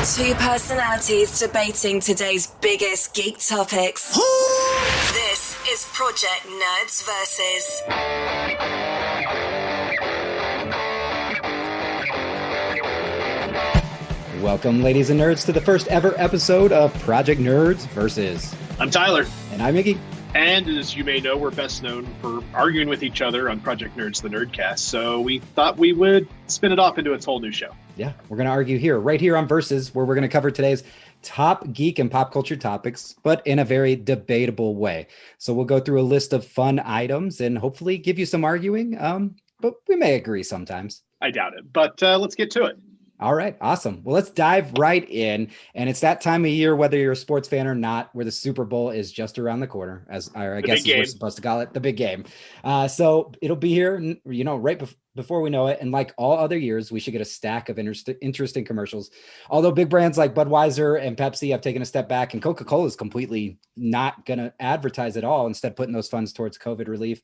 Two personalities debating today's biggest geek topics. This is Project Nerds Versus. Welcome, ladies and nerds, to the first ever episode of Project Nerds Versus. I'm Tyler. And I'm Iggy. And as you may know, we're best known for arguing with each other on Project Nerds, the Nerdcast. So we thought we would spin it off into its whole new show. Yeah, we're going to argue here, right here on Versus, where we're going to cover today's top geek and pop culture topics, but in a very debatable way. So we'll go through a list of fun items and hopefully give you some arguing, but we may agree sometimes. I doubt it, but let's get to it. All right, awesome. Well, let's dive right in. And it's that time of year, whether you're a sports fan or not, where the Super Bowl is just around the corner, as I guess we're supposed to call it, the big game. So it'll be here, right before we know it. And like all other years, we should get a stack of interesting commercials. Although big brands like Budweiser and Pepsi have taken a step back, and Coca-Cola is completely not going to advertise at all, instead putting those funds towards COVID relief.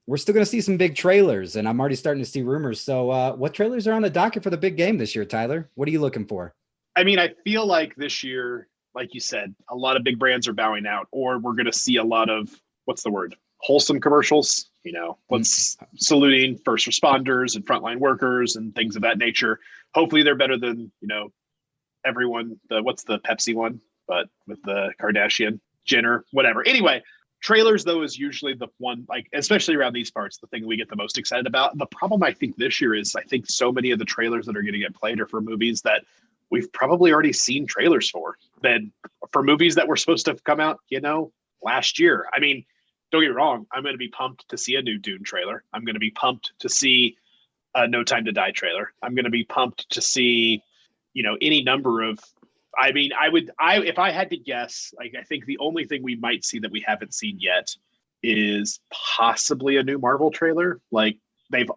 We're still going to see some big trailers, and I'm already starting to see rumors. So what trailers are on the docket for the big game this year, Tyler? What are you looking for? I mean, I feel like this year, like you said, a lot of big brands are bowing out, or we're going to see a lot of, wholesome commercials, let's saluting first responders and frontline workers and things of that nature. Hopefully they're better than, everyone, what's the Pepsi one, but with the Kardashian, Jenner, whatever. Anyway, trailers, though, is usually the one, especially around these parts, the thing we get the most excited about. The problem, I think, this year is I think so many of the trailers that are going to get played are for movies that we've probably already seen trailers for movies that were supposed to have come out, last year. I mean, don't get me wrong. I'm going to be pumped to see a new Dune trailer. I'm going to be pumped to see a No Time to Die trailer. I'm going to be pumped to see, any number of, if I had to guess, I think the only thing we might see that we haven't seen yet is possibly a new Marvel trailer. They've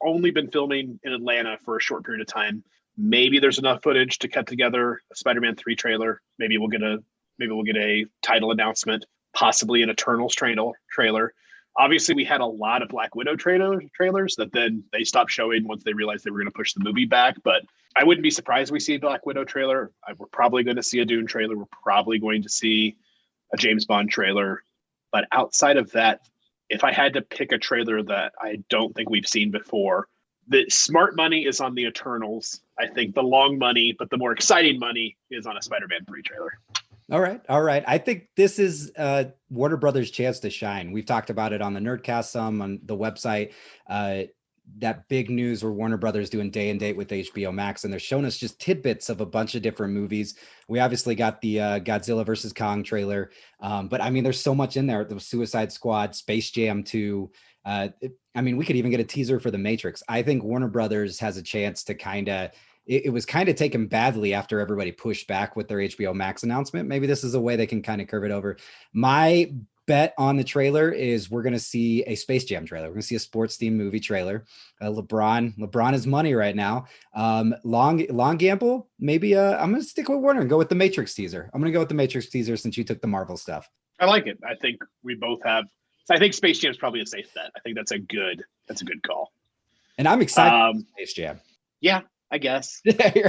only been filming in Atlanta for a short period of time. Maybe there's enough footage to cut together a Spider-Man 3 trailer. Maybe we'll get a title announcement, possibly an Eternals trailer. Obviously, we had a lot of Black Widow trailers that then they stopped showing once they realized they were going to push the movie back. But I wouldn't be surprised we see a Black Widow trailer. We're probably going to see a Dune trailer. We're probably going to see a James Bond trailer. But outside of that, if I had to pick a trailer that I don't think we've seen before, the smart money is on the Eternals. I think the long money, but the more exciting money is on a Spider-Man 3 trailer. All right. I think this is Warner Brothers' chance to shine. We've talked about it on the Nerdcast some, on the website. That big news where Warner Brothers doing day and date with HBO Max, and they're showing us just tidbits of a bunch of different movies. We obviously got the Godzilla versus Kong trailer, but I mean, there's so much in there. The Suicide Squad, Space Jam 2. We could even get a teaser for The Matrix. I think Warner Brothers has a chance to it was kind of taken badly after everybody pushed back with their HBO Max announcement. Maybe this is a way they can kind of curve it over. My bet on the trailer is we're going to see a Space Jam trailer. We're going to see a sports themed movie trailer. LeBron is money right now. Long gamble. Maybe I'm going to stick with Warner and go with the Matrix teaser. I'm going to go with the Matrix teaser since you took the Marvel stuff. I like it. I think we both have. I think Space Jam is probably a safe bet. I think that's a good call. And I'm excited for Space Jam. Yeah, I guess.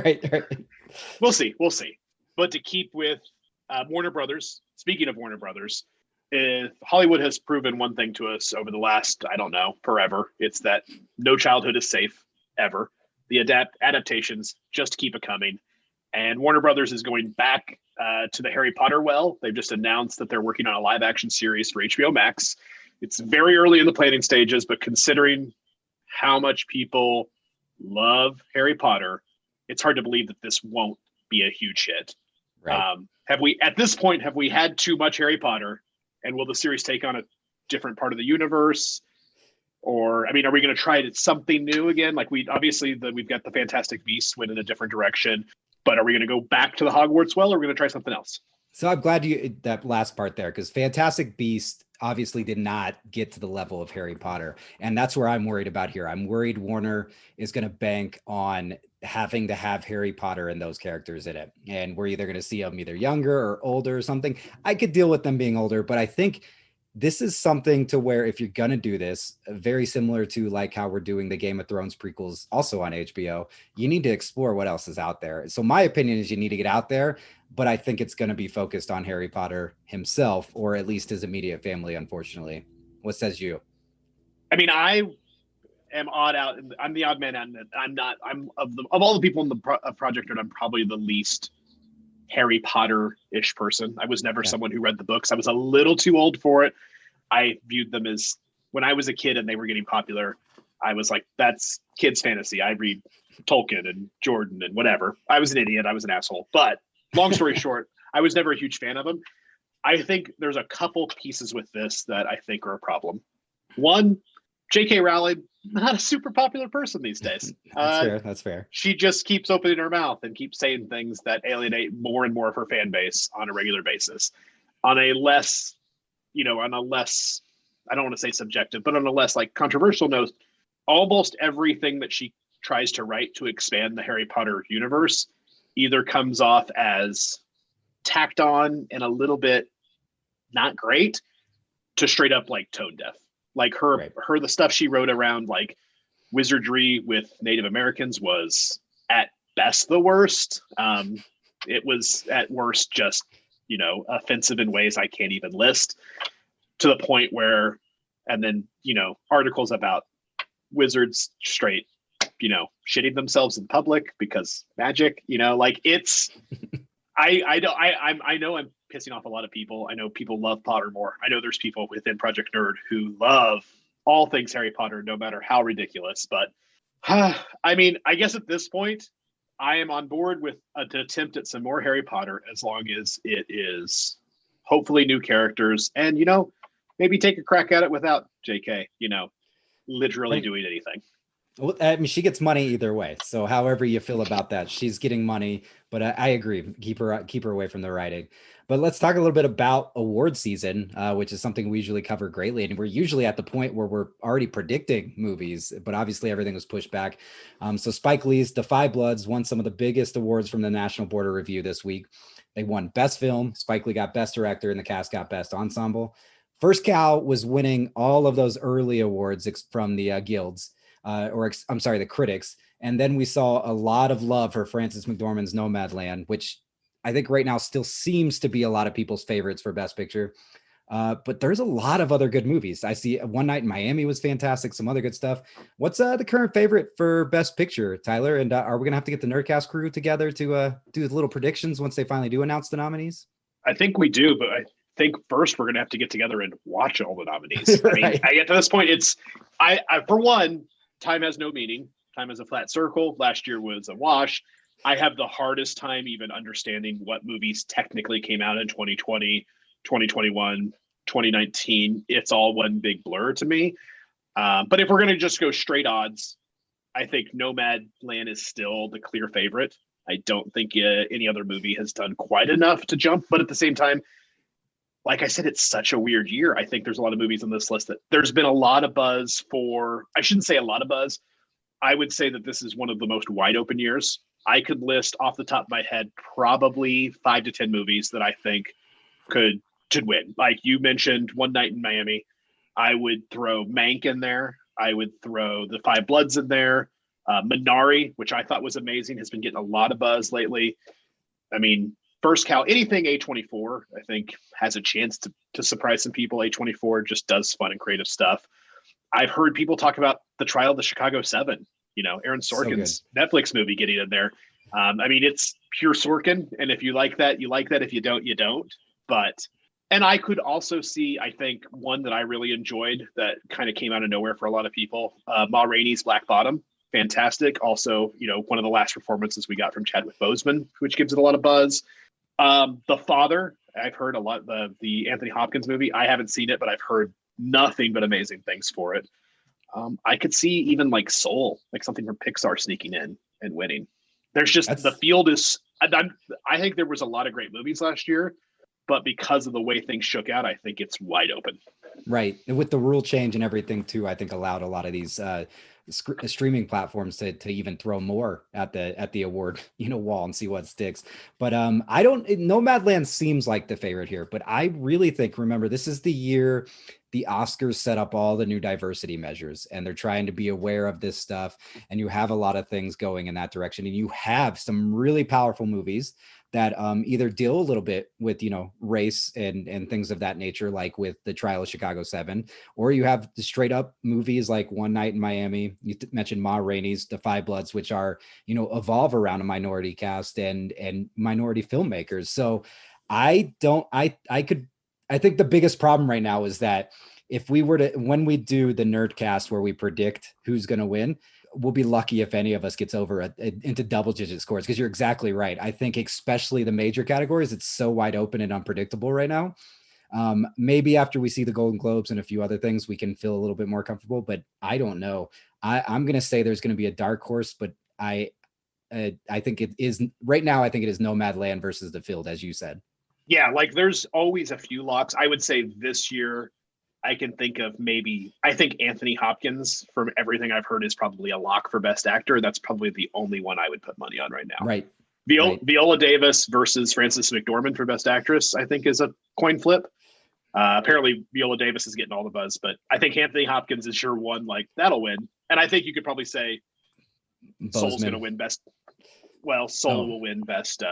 right. We'll see. But to keep with Warner Brothers, speaking of Warner Brothers, Hollywood has proven one thing to us over the last, forever. It's that no childhood is safe, ever. The adaptations just keep it coming. And Warner Brothers is going back to the Harry Potter well. They've just announced that they're working on a live action series for HBO Max. It's very early in the planning stages, but considering how much people love Harry Potter, it's hard to believe that this won't be a huge hit. Right. Have we had too much Harry Potter, and will the series take on a different part of the universe? Or, are we going to try something new again? We've got the Fantastic Beasts went in a different direction, but are we going to go back to the Hogwarts well, or are we going to try something else? So I'm glad that last part there, because Fantastic Beasts obviously did not get to the level of Harry Potter. And that's where I'm worried about here. I'm worried Warner is going to bank on having to have Harry Potter and those characters in it. And we're either going to see them either younger or older or something. I could deal with them being older, but I think this is something to where if you're gonna do this, very similar to like how we're doing the Game of Thrones prequels also on HBO, you need to explore what else is out there. So my opinion is you need to get out there, but I think it's going to be focused on Harry Potter himself, or at least his immediate family, unfortunately. What says you? I mean, I am odd out. I'm the odd man out. I'm of all the people in the Project Nerd, I'm probably the least Harry Potter-ish person. I was never someone who read the books. I was a little too old for it. I viewed them as, when I was a kid and they were getting popular, I was like, that's kids' fantasy. I read Tolkien and Jordan and whatever. I was an idiot. I was an asshole. But long story short, I was never a huge fan of them. I think there's a couple pieces with this that I think are a problem. One, J.K. Rowling, not a super popular person these days. That's fair. She just keeps opening her mouth and keeps saying things that alienate more and more of her fan base on a regular basis. On a less, I don't want to say subjective, but on a less like controversial note, almost everything that she tries to write to expand the Harry Potter universe either comes off as tacked on and a little bit not great to straight up like tone deaf. Like the stuff she wrote around like wizardry with Native Americans was at best the worst. It was at worst just, offensive in ways I can't even list, to the point where, and then, articles about wizards straight, shitting themselves in public because magic, like it's, I know I'm pissing off a lot of people. I know people love Pottermore. I know there's people within Project Nerd who love all things Harry Potter, no matter how ridiculous. But I mean, I guess at this point, I am on board with an attempt at some more Harry Potter, as long as it is hopefully new characters and, maybe take a crack at it without JK, literally doing anything. Well, I mean, she gets money either way. So however you feel about that, she's getting money. But I agree, keep her away from the writing. But let's talk a little bit about award season, which is something we usually cover greatly. And we're usually at the point where we're already predicting movies, but obviously everything was pushed back. So Spike Lee's Da 5 Bloods won some of the biggest awards from the National Board of Review this week. They won Best Film. Spike Lee got Best Director, and the cast got Best Ensemble. First Cow was winning all of those early awards from the guilds. The critics. And then we saw a lot of love for Frances McDormand's Nomadland, which I think right now still seems to be a lot of people's favorites for Best Picture. But there's a lot of other good movies. I see One Night in Miami was fantastic, some other good stuff. What's the current favorite for Best Picture, Tyler? And are we going to have to get the Nerdcast crew together to do little predictions once they finally do announce the nominees? I think we do, but I think first we're going to have to get together and watch all the nominees. Right. I mean, I get to this point, I for one, time has no meaning. Time is a flat circle. Last year was a wash. I have the hardest time even understanding what movies technically came out in 2020, 2021, 2019. It's all one big blur to me. But if we're going to just go straight odds, I think Nomadland is still the clear favorite. I don't think any other movie has done quite enough to jump. But at the same time, like I said, it's such a weird year. I think there's a lot of movies on this list that there's been a lot of buzz for. I shouldn't say a lot of buzz. I would say that this is one of the most wide open years. I could list off the top of my head probably 5 to 10 movies that I think could win. Like you mentioned, One Night in Miami. I would throw Mank in there. I would throw The 5 Bloods in there. Minari, which I thought was amazing, has been getting a lot of buzz lately. I mean, First Cow, anything A24, I think has a chance to surprise some people. A24 just does fun and creative stuff. I've heard people talk about The Trial of the Chicago 7, Aaron Sorkin's Netflix movie getting in there. I mean, it's pure Sorkin. And if you like that, you like that. If you don't, you don't. And I could also see, I think, one that I really enjoyed that kind of came out of nowhere for a lot of people, Ma Rainey's Black Bottom. Fantastic. Also, one of the last performances we got from Chadwick Boseman, which gives it a lot of buzz. The Father, I've heard a lot, the Anthony Hopkins movie. I haven't seen it, but I've heard nothing but amazing things for it. I could see even like Soul, like something from Pixar sneaking in and winning. There's just the field is, I think there was a lot of great movies last year, but because of the way things shook out, I think it's wide open. Right. And with the rule change and everything too, I think allowed a lot of these streaming platforms to even throw more at the award wall and see what sticks. But I don't. Nomadland seems like the favorite here, but I really think, remember, this is the year the Oscars set up all the new diversity measures, and they're trying to be aware of this stuff. And you have a lot of things going in that direction, and you have some really powerful movies that either deal a little bit with, race and things of that nature, like with The Trial of Chicago 7, or you have the straight up movies like One Night in Miami. You mentioned Ma Rainey's The Five Bloods, which are, evolve around a minority cast and minority filmmakers. So I think the biggest problem right now is that if we were to, when we do the Nerdcast where we predict who's going to win, we'll be lucky if any of us gets over into double digit scores, because you're exactly right. I think especially the major categories, it's so wide open and unpredictable right now. Maybe after we see the Golden Globes and a few other things, we can feel a little bit more comfortable, but I don't know. I'm going to say there's going to be a dark horse, but I think it is right now. I think it is Nomadland versus The Field, as you said. Yeah, like there's always a few locks. I would say this year, I can think of I think Anthony Hopkins, from everything I've heard, is probably a lock for Best Actor. That's probably the only one I would put money on right now. Right. Viola Davis versus Frances McDormand for Best Actress, I think, is a coin flip. Apparently, Viola Davis is getting all the buzz, but I think Anthony Hopkins is sure one. Like, that'll win. And I think you could probably say Soul's going to win Best. Well, Soul will win Best.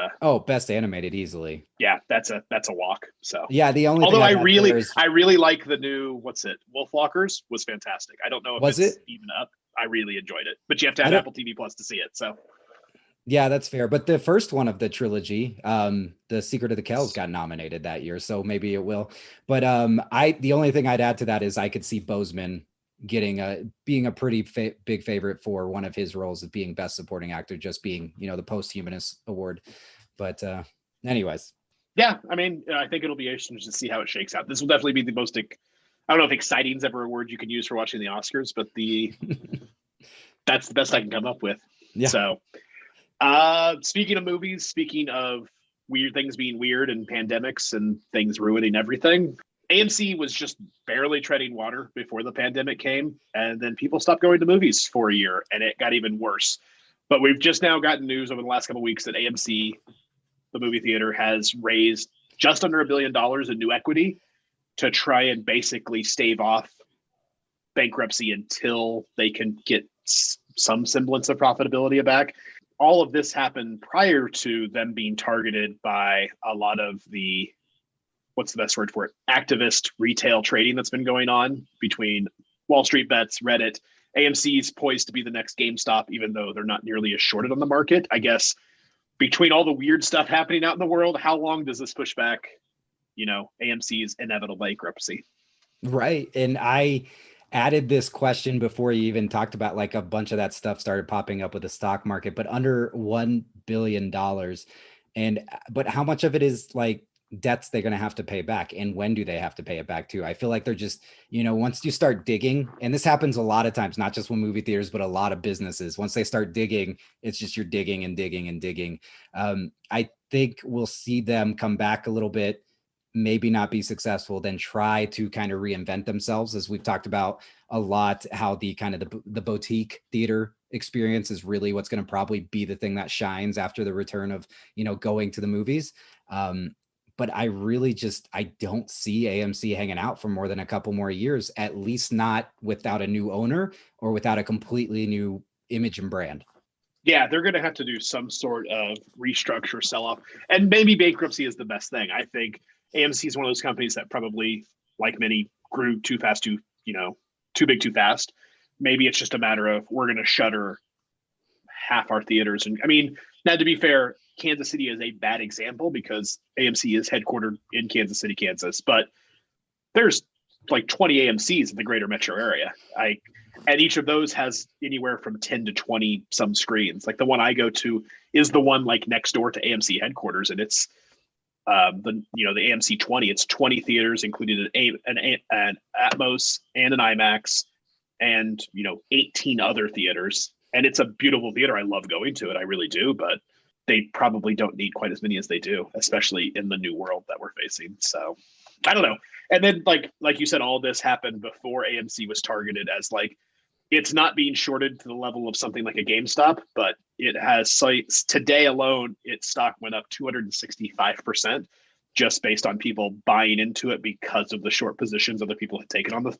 Best Animated easily. Yeah, that's a walk. So yeah, the only. Although I really like the new Wolfwalkers was fantastic. I don't know if it's even up. I really enjoyed it, but you have to have Apple TV Plus to see it. So. Yeah, that's fair. But the first one of the trilogy, The Secret of the Kells, got nominated that year, so maybe it will. But the only thing I'd add to that is I could see Boseman being a pretty big favorite for one of his roles of being Best Supporting Actor, just being the posthumous award. But anyways, yeah, I mean, I think it'll be interesting to see how it shakes out. This will definitely be the most. I don't know if exciting is ever a word you can use for watching the Oscars, but that's the best I can come up with. Yeah. So, speaking of movies, speaking of weird things being weird and pandemics and things ruining everything, AMC was just barely treading water before the pandemic came, and then people stopped going to movies for a year, and it got even worse. But we've just now gotten news over the last couple of weeks that AMC, the movie theater, has raised just under $1 billion in new equity to try and basically stave off bankruptcy until they can get some semblance of profitability back. All of this happened prior to them being targeted by a lot of the, what's the best word for it, activist retail trading that's been going on between Wall Street Bets, Reddit. AMC is poised to be the next GameStop, even though they're not nearly as shorted on the market. I guess between all the weird stuff happening out in the world, how long does this push back, AMC's inevitable bankruptcy? Right. And I added this question before you even talked about, like, a bunch of that stuff started popping up with the stock market, but under $1 billion. But how much of it is like debts they're going to have to pay back, and when do they have to pay it back to? I feel like they're just, once you start digging, and this happens a lot of times, not just with movie theaters, but a lot of businesses, once they start digging, it's just you're digging and digging and digging. I think we'll see them come back a little bit, maybe not be successful, then try to kind of reinvent themselves, as we've talked about a lot, how the kind of the boutique theater experience is really what's going to probably be the thing that shines after the return of, going to the movies. But I really I don't see AMC hanging out for more than a couple more years, at least not without a new owner or without a completely new image and brand. Yeah, they're going to have to do some sort of restructure, sell-off, and maybe bankruptcy is the best thing. I think AMC is one of those companies that probably, like many, grew too fast, too big, too fast. Maybe it's just a matter of we're going to shutter half our theaters. And I mean, now to be fair, Kansas City is a bad example because AMC is headquartered in Kansas City, Kansas, but there's like 20 AMCs in the greater metro area. And each of those has anywhere from 10 to 20 some screens. Like the one I go to is the one like next door to AMC headquarters, and it's the AMC 20. It's 20 theaters, including an Atmos and an IMAX, and 18 other theaters. And it's a beautiful theater. I love going to it. I really do. But they probably don't need quite as many as they do, especially in the new world that we're facing. So I don't know. And then like you said, all this happened before AMC was targeted as like It's not being shorted to the level of something like a GameStop, but it has sites today alone. Its stock went up 265% just based on people buying into it because of the short positions other people had taken on the.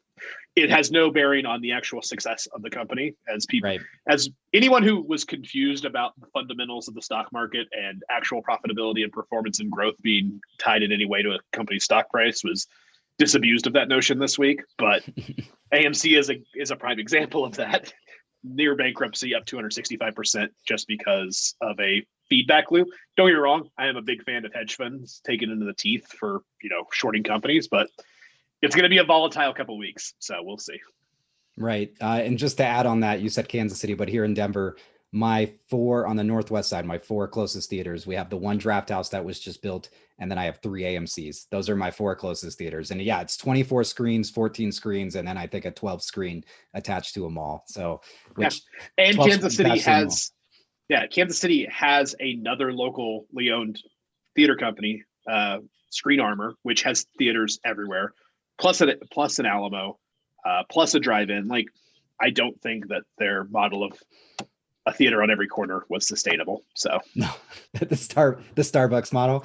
It has no bearing on the actual success of the company, as people, Right. as anyone who was confused about the fundamentals of the stock market and actual profitability and performance and growth being tied in any way to a company's stock price was disabused of that notion this week. But AMC is a prime example of that. Near bankruptcy, up 265% just because of a feedback loop. Don't get me wrong, I am a big fan of hedge funds taking into the teeth for shorting companies, but it's going to be a volatile couple of weeks, so we'll see. Right. And just to add on that, you said Kansas City, but here in Denver, my four on the Northwest side, my four closest theaters, we have the one Draft House that was just built, and then I have 3 AMCs. Those are my four closest theaters. And yeah, it's 24 screens, 14 screens, and then I think a 12 screen attached to a mall. So, which and Kansas City has another locally owned theater company, Screen Armor, which has theaters everywhere, plus an Alamo, plus a drive-in. Like, I don't think that their model of a theater on every corner was sustainable. So no, the Starbucks model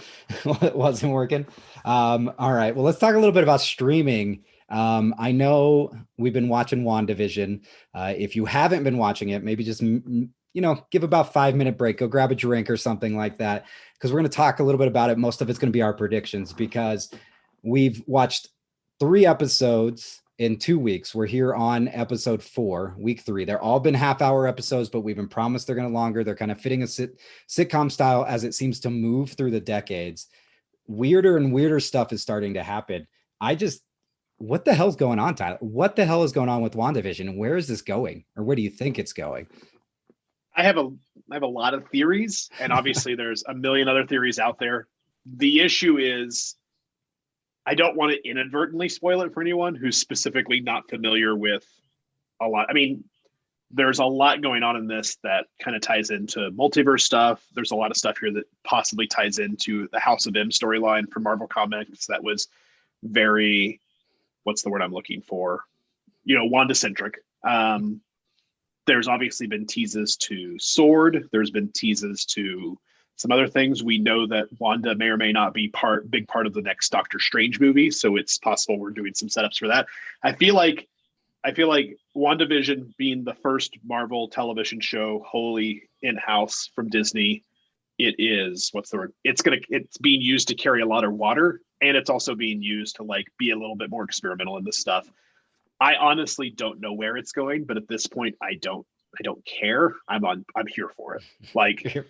wasn't working. All right. Well, let's talk a little bit about streaming. I know we've been watching WandaVision. If you haven't been watching it, maybe just, give about 5-minute break, go grab a drink or something like that. Cause we're going to talk a little bit about it. Most of it's going to be our predictions because we've watched 3 episodes in 2 weeks. We're here on episode 4, week 3. They're all been half-hour episodes, but we've been promised they're going to longer. They're kind of fitting a sitcom style as it seems to move through the decades. Weirder and weirder stuff is starting to happen. What the hell's going on, Tyler? What the hell is going on with WandaVision? Where is this going? Or where do you think it's going? I have a lot of theories, and obviously there's a million other theories out there. The issue is I don't want to inadvertently spoil it for anyone who's specifically not familiar with a lot. I mean, there's a lot going on in this that kind of ties into multiverse stuff. There's a lot of stuff here that possibly ties into the House of M storyline from Marvel Comics that was very, what's the word I'm looking for? Wanda-centric. There's obviously been teases to Sword. There's been teases to some other things. We know that Wanda may or may not be big part of the next Doctor Strange movie, so it's possible we're doing some setups for that. I feel like WandaVision being the first Marvel television show wholly in-house from Disney, it is, what's the word? It's being used to carry a lot of water, and it's also being used to be a little bit more experimental in this stuff. I honestly don't know where it's going, but at this point, I don't care. I'm here for it.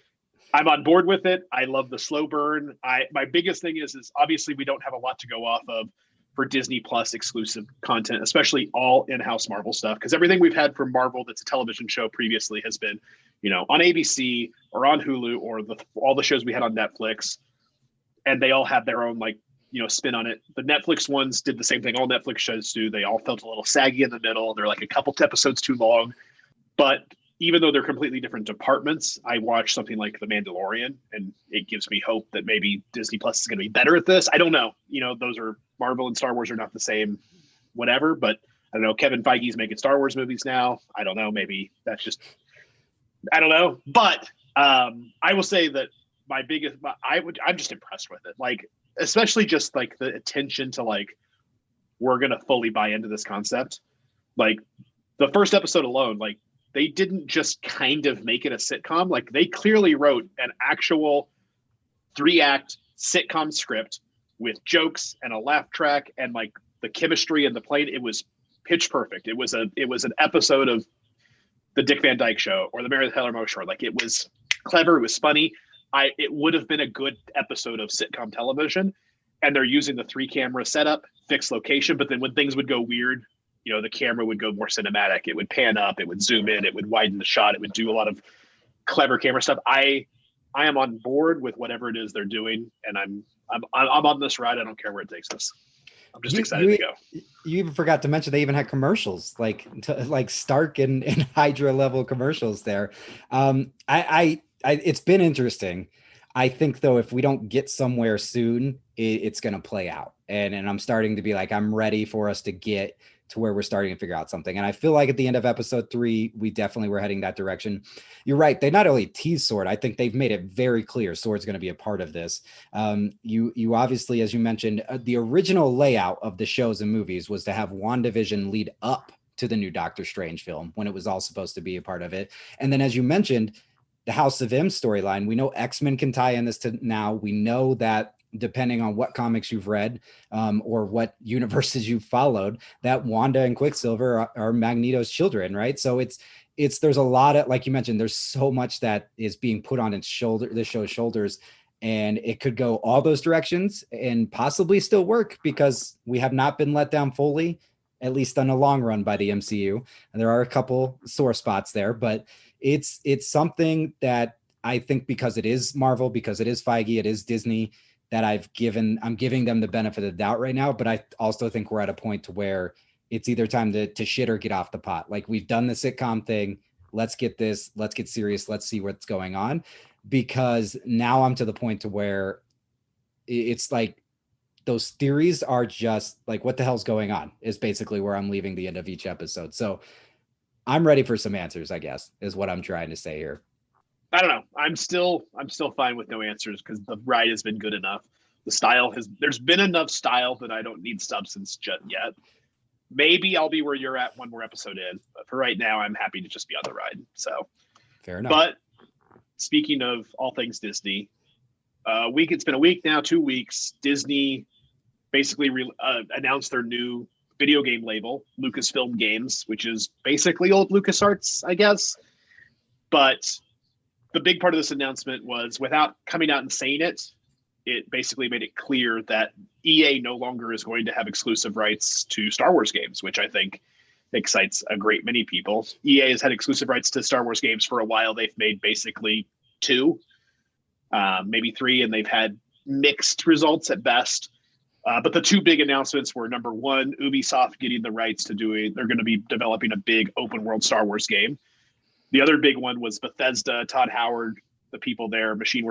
I'm on board with it. I love the slow burn. My biggest thing is obviously we don't have a lot to go off of for Disney Plus exclusive content, especially all in-house Marvel stuff, because everything we've had from Marvel that's a television show previously has been, on ABC or on Hulu or all the shows we had on Netflix, and they all have their own spin on it. The Netflix ones did the same thing all Netflix shows do. They all felt a little saggy in the middle. They're a couple episodes too long, but even though they're completely different departments, I watch something like The Mandalorian, and it gives me hope that maybe Disney Plus is going to be better at this. I don't know. Those are Marvel and Star Wars are not the same, whatever. But I don't know. Kevin Feige's making Star Wars movies now. I don't know. Maybe that's just, I don't know. But I will say that I'm just impressed with it. Especially just the attention to we're going to fully buy into this concept. The first episode alone, they didn't just kind of make it a sitcom. They clearly wrote an actual 3-act sitcom script with jokes and a laugh track and the chemistry and the play. It was pitch perfect. It was an episode of the Dick Van Dyke Show or the Mary Tyler Moe Show. It was clever. It was funny. It would have been a good episode of sitcom television. And they're using the 3-camera setup, fixed location. But then when things would go weird, the camera would go more cinematic. It would pan up, it would zoom in, it would widen the shot. It would do a lot of clever camera stuff. I am on board with whatever it is they're doing. And I'm on this ride. I don't care where it takes us. I'm just excited to go. You even forgot to mention they even had commercials, like Stark and Hydra level commercials there. It's been interesting. I think though, if we don't get somewhere soon, it's going to play out. And I'm starting to be I'm ready for us to get to where we're starting to figure out something. And I feel like at the end of episode 3, we definitely were heading that direction. You're right. They not only tease Sword, I think they've made it very clear Sword's going to be a part of this. You obviously, as you mentioned, the original layout of the shows and movies was to have WandaVision lead up to the new Doctor Strange film when it was all supposed to be a part of it. And then, as you mentioned, the House of M storyline, we know X-Men can tie in this to now. We know that depending on what comics you've read or what universes you've followed, that Wanda and Quicksilver are Magneto's children, right? So there's a lot of, like you mentioned, there's so much that is being put on its shoulder, this show's shoulders, and it could go all those directions and possibly still work because we have not been let down fully, at least on the long run, by the MCU. And there are a couple sore spots there, but it's something that I think, because it is Marvel, because it is Feige, it is Disney, that I'm giving them the benefit of the doubt right now. But I also think we're at a point to where it's either time to shit or get off the pot. Like, we've done the sitcom thing. Let's get serious. Let's see what's going on. Because now I'm to the point to where it's like, those theories are just like, what the hell's going on is basically where I'm leaving the end of each episode. So I'm ready for some answers, I guess, is what I'm trying to say here. I don't know. I'm still fine with no answers because the ride has been good enough. There's been enough style that I don't need substance just yet. Maybe I'll be where you're at one more episode in, but for right now, I'm happy to just be on the ride. So fair enough. But speaking of all things Disney, it's been a week now, 2 weeks. Disney basically announced their new video game label, Lucasfilm Games, which is basically old LucasArts, I guess. But the big part of this announcement was, without coming out and saying it, it basically made it clear that EA no longer is going to have exclusive rights to Star Wars games, which I think excites a great many people. EA has had exclusive rights to Star Wars games for a while. They've made basically 2, maybe 3, and they've had mixed results at best. But the 2 big announcements were, number one, Ubisoft getting the rights to they're going to be developing a big open world Star Wars game. The other big one was Bethesda, Todd Howard, the people there, Machine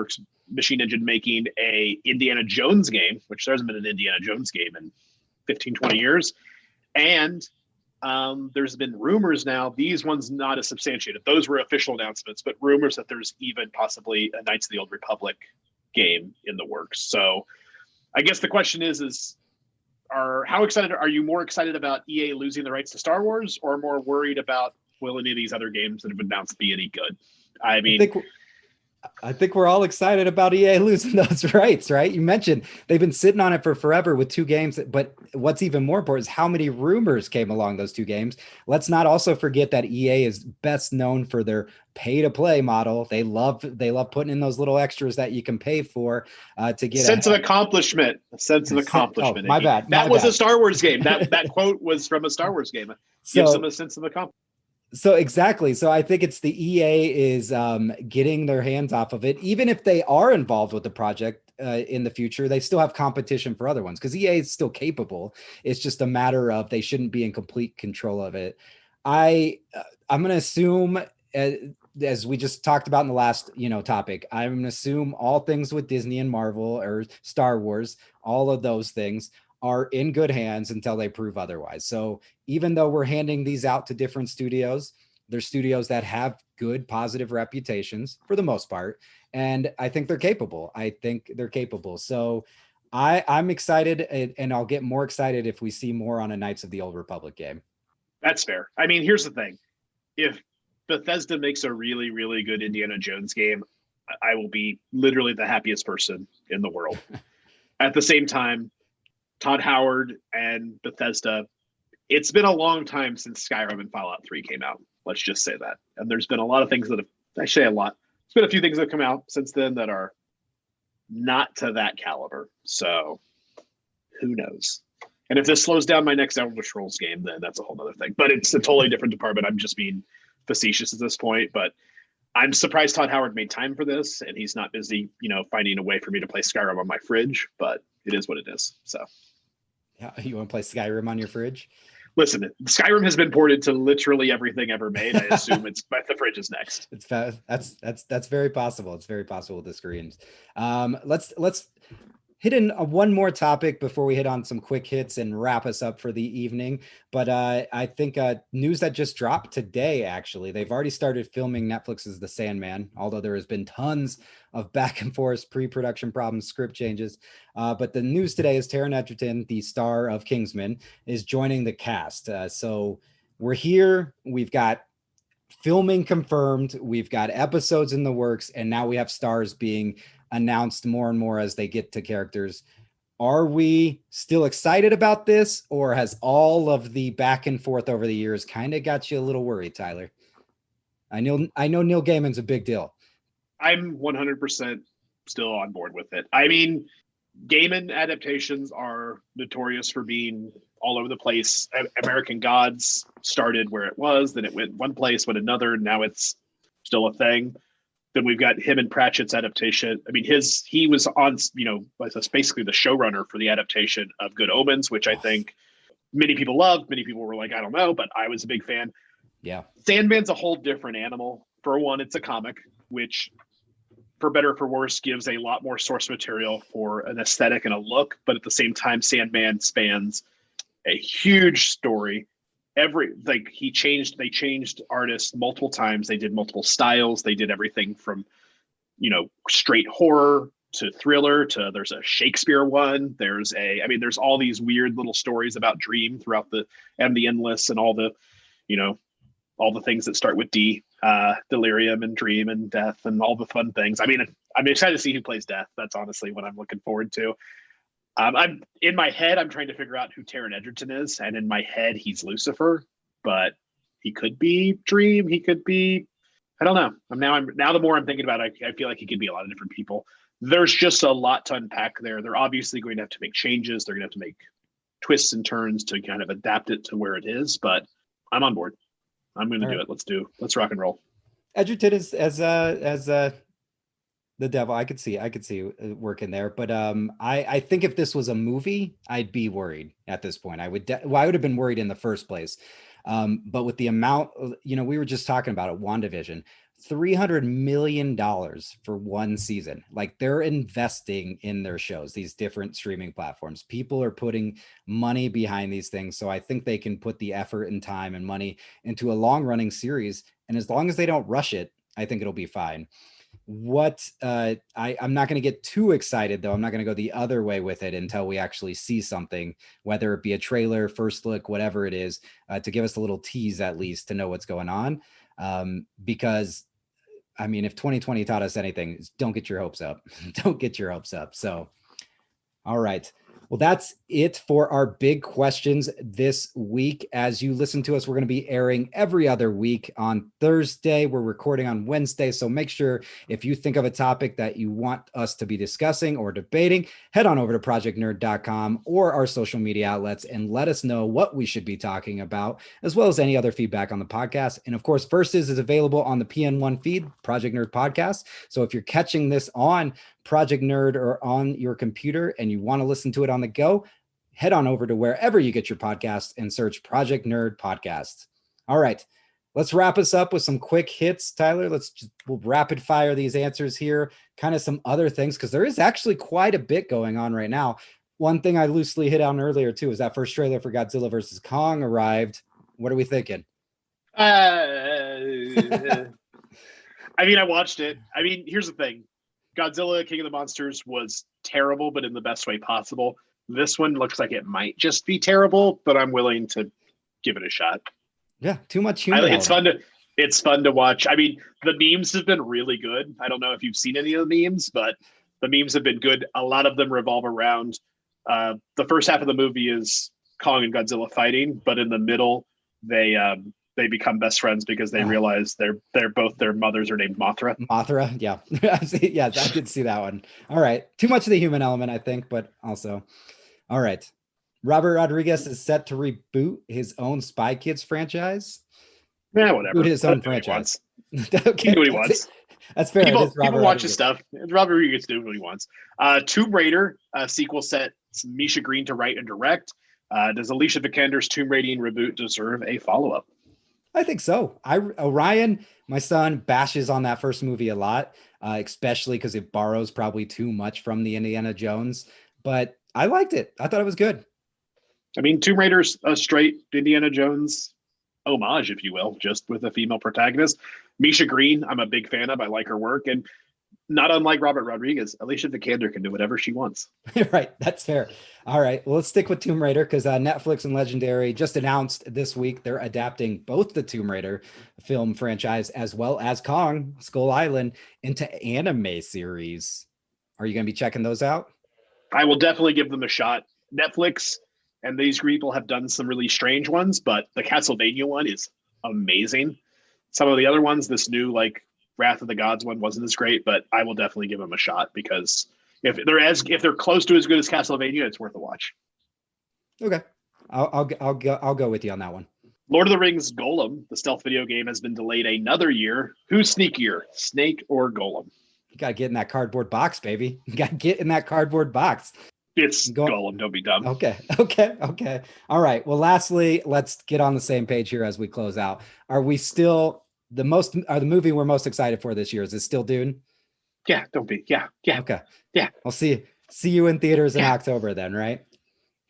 Engine, making a Indiana Jones game, which there hasn't been an Indiana Jones game in 15, 20 years. And there's been rumors now, these ones not as substantiated. Those were official announcements, but rumors that there's even possibly a Knights of the Old Republic game in the works. So I guess the question is how excited are you? More excited about EA losing the rights to Star Wars, or more worried about, will any of these other games that have been announced be any good? I mean, I think we're all excited about EA losing those rights, right? You mentioned they've been sitting on it for forever with 2 games, but what's even more important is how many rumors came along those 2 games. Let's not also forget that EA is best known for their pay-to-play model. They love putting in those little extras that you can pay for to get a sense of accomplishment. Oh, my bad. That was a Star Wars game. That quote was from a Star Wars game. Gives them a sense of accomplishment. So exactly. So I think it's the EA is getting their hands off of it. Even if they are involved with the project in the future, they still have competition for other ones because EA is still capable. It's just a matter of they shouldn't be in complete control of it. I'm going to assume, as we just talked about in the last topic, I'm going to assume all things with Disney and Marvel or Star Wars, all of those things are in good hands until they prove otherwise. So even though we're handing these out to different studios, there's studios that have good, positive reputations for the most part. And I think they're capable. So I'm excited, and I'll get more excited if we see more on a Knights of the Old Republic game. That's fair. I mean, here's the thing. If Bethesda makes a really, really good Indiana Jones game, I will be literally the happiest person in the world. At the same time, Todd Howard and Bethesda, it's been a long time since Skyrim and Fallout 3 came out. Let's just say that. And there's been a lot of things that have, I say a lot. There's been a few things that have come out since then that are not to that caliber. So who knows? And if this slows down my next Elder Scrolls game, then that's a whole other thing. But it's a totally different department. I'm just being facetious at this point. But I'm surprised Todd Howard made time for this, and he's not busy, finding a way for me to play Skyrim on my fridge. But it is what it is. So, yeah, you want to play Skyrim on your fridge? Listen, Skyrim has been ported to literally everything ever made. I assume but the fridge is next. That's very possible. It's very possible with the screens. Let's hit in one more topic before we hit on some quick hits and wrap us up for the evening. But I think news that just dropped today, actually, they've already started filming Netflix's The Sandman, although there has been tons of back and forth pre-production problems, script changes. But the news today is Taran Edgerton, the star of Kingsman, is joining the cast. So we're here. We've got filming confirmed. We've got episodes in the works, and now we have stars being announced more and more as they get to characters. Are we still excited about this, or has all of the back and forth over the years kind of got you a little worried, Tyler? I know Neil Gaiman's a big deal. I'm 100% still on board with it. I mean, Gaiman adaptations are notorious for being all over the place. American Gods started where it was, then it went one place, went another. Now it's still a thing. Then we've got him and Pratchett's adaptation. I mean, he was on, basically the showrunner for the adaptation of Good Omens, which I think many people loved. Many people were like, I don't know, but I was a big fan. Yeah. Sandman's a whole different animal. For one, it's a comic, which for better or for worse gives a lot more source material for an aesthetic and a look. But at the same time, Sandman spans a huge story. They changed artists multiple times. They did multiple styles. They did everything from, straight horror to thriller to there's a Shakespeare one. There's all these weird little stories about dream throughout the endless and all the things that start with D, delirium and dream and death and all the fun things. I mean, I'm excited to see who plays Death. That's honestly what I'm looking forward to. I'm in my head, I'm trying to figure out who Taran Edgerton is, and in my head, he's Lucifer, but he could be Dream. He could be, I don't know. Now the more I'm thinking about it, I feel like he could be a lot of different people. There's just a lot to unpack there. They're obviously going to have to make changes. They're going to have to make twists and turns to kind of adapt it to where it is, but I'm on board. I'm going to do it. Let's rock and roll. Edgerton is as the devil. I could see working there, but I think if this was a movie, I'd be worried at this point. I would have been worried in the first place. But with the amount, we were just talking about it, WandaVision, $300 million for one season. Like, they're investing in their shows, these different streaming platforms. People are putting money behind these things. So I think they can put the effort and time and money into a long running series. And as long as they don't rush it, I think it'll be fine. I'm not going to get too excited, though. I'm not going to go the other way with it until we actually see something, whether it be a trailer, first look, whatever it is, to give us a little tease, at least, to know what's going on. Because I mean, if 2020 taught us anything, don't get your hopes up. Don't get your hopes up. So, all right. Well, that's it for our big questions this week. As you listen to us, we're going to be airing every other week on Thursday. We're recording on Wednesday. So make sure, if you think of a topic that you want us to be discussing or debating, head on over to projectnerd.com or our social media outlets and let us know what we should be talking about, as well as any other feedback on the podcast. And of course, First is available on the PN1 feed, Project Nerd Podcast. So if you're catching this on Project Nerd or on your computer and you want to listen to it on the go, head on over to wherever you get your podcast and search Project Nerd Podcast. All right, let's wrap us up with some quick hits. Tyler, we'll rapid fire these answers here, kind of some other things, because there is actually quite a bit going on right now. One thing I loosely hit on earlier too is that first trailer for Godzilla vs. Kong arrived. What are we thinking? I mean, I watched it. I mean, here's the thing. Godzilla King of the Monsters was terrible, but in the best way possible. This one looks like it might just be terrible, but I'm willing to give it a shot. Yeah, too much humor. It's fun to watch. I mean, the memes have been really good. I don't know if you've seen any of the memes, but the memes have been good. A lot of them revolve around the first half of the movie is Kong and Godzilla fighting, but in the middle they become best friends because they realize they're both, their mothers are named Mothra. Mothra, yeah. Yeah, I did see that one. All right. Too much of the human element, I think, but also. All right. Robert Rodriguez is set to reboot his own Spy Kids franchise. Yeah, whatever. Reboot his own franchise. Okay. He can do what he wants. That's fair. People watch his stuff. Robert Rodriguez do what he wants. Tomb Raider sequel set Misha Green to write and direct. Does Alicia Vikander's Tomb Raiding reboot deserve a follow-up? I think so. Orion, my son, bashes on that first movie a lot, especially because it borrows probably too much from the Indiana Jones. but I liked it. I thought it was good. I mean, Tomb Raider's a straight Indiana Jones homage, if you will, just with a female protagonist. Misha Green, I'm a big fan of. I like her work. And not unlike Robert Rodriguez, Alicia Vikander can do whatever she wants. Right. That's fair. All right. Well, let's stick with Tomb Raider because Netflix and Legendary just announced this week they're adapting both the Tomb Raider film franchise as well as Kong Skull Island into anime series. Are you going to be checking those out? I will definitely give them a shot. Netflix and these people have done some really strange ones, but the Castlevania one is amazing. Some of the other ones, this new like Wrath of the Gods one wasn't as great, but I will definitely give them a shot because if they're close to as good as Castlevania, it's worth a watch. Okay, I'll go with you on that one. Lord of the Rings Golem, the stealth video game, has been delayed another year. Who's sneakier, Snake or Golem? You got to get in that cardboard box, baby. You got to get in that cardboard box. It's Golem. Don't be dumb. Okay. All right. Well, lastly, let's get on the same page here as we close out. Are we still the movie we're most excited for this year? Is it still Dune? Yeah. Don't be. Yeah. Okay. Yeah. I'll see you in theaters in October then, right?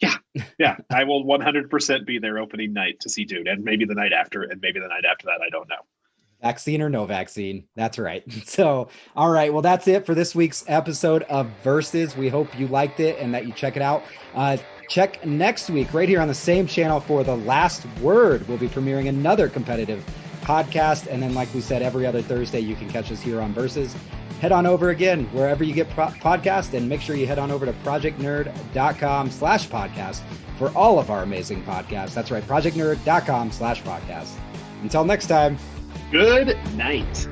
Yeah. I will 100% be there opening night to see Dune, and maybe the night after, and maybe the night after that. I don't know. Vaccine or no vaccine. That's right. So, all right. Well, that's it for this week's episode of Versus. We hope you liked it and that you check it out. Check next week right here on the same channel for The Last Word. We'll be premiering another competitive podcast. And then, like we said, every other Thursday, you can catch us here on Versus. Head on over again, wherever you get podcasts, and make sure you head on over to projectnerd.com/podcast for all of our amazing podcasts. That's right. projectnerd.com/podcast. Until next time. Good night.